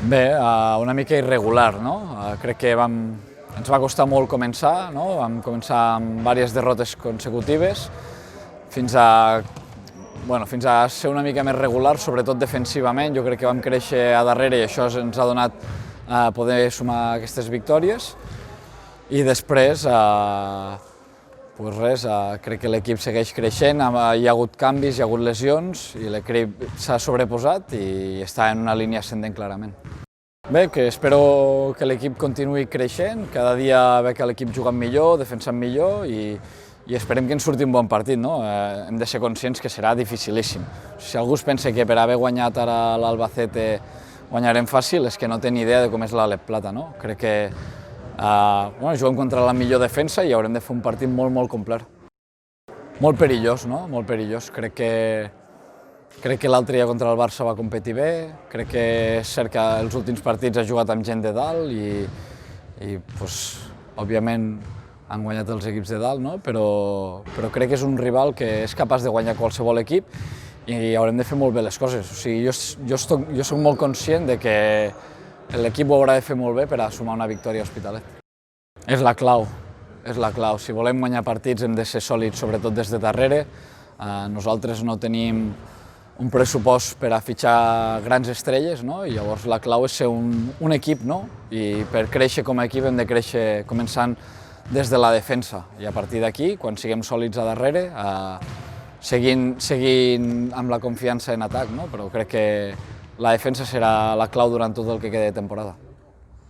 Bé, una mica irregular, no? Crec que ens va costar molt començar, no? Vam començar amb diverses derrotes consecutives fins a ser una mica més regular, sobretot defensivament. Jo crec que vam créixer a darrere i això ens ha donat poder sumar aquestes victòries. I després, crec que l'equip segueix creixent, hi ha hagut canvis, hi ha hagut lesions i l'equip s'ha sobreposat i està en una línia ascendent clarament. Bé, que espero que l'equip continuï creixent, cada dia veig que l'equip jugant millor, defensant millor i esperem que ens surti un bon partit, no? Hem de ser conscients que serà dificilíssim. Si algú es pensa que per haver guanyat ara l'Albacete guanyarem fàcil, és que no té ni idea de com és l'Alep Plata, no? Crec que juguem contra la millor defensa i haurem de fer un partit molt complet. Molt perillós, no? Molt perillós. Crec que l'altre dia contra el Barça va competir bé, crec que és cert que els últims partits ha jugat amb gent de dalt i òbviament han guanyat els equips de dalt, no? Però crec que és un rival que és capaç de guanyar qualsevol equip i haurem de fer molt bé les coses. O sigui, jo soc molt conscient de que l'equip ho haurà de fer molt bé per a sumar una victòria a Hospitalet. És la clau, és la clau. Si volem guanyar partits hem de ser sòlids, sobretot des de darrere. Nosaltres no tenim un pressupost per a fitxar grans estrelles, no? I llavors la clau és ser un equip, no? I per créixer com a equip hem de créixer començant des de la defensa i a partir d'aquí, quan siguem sòlids a darrere, seguint amb la confiança en atac, no? Però crec que la defensa serà la clau durant tot el que queda de temporada.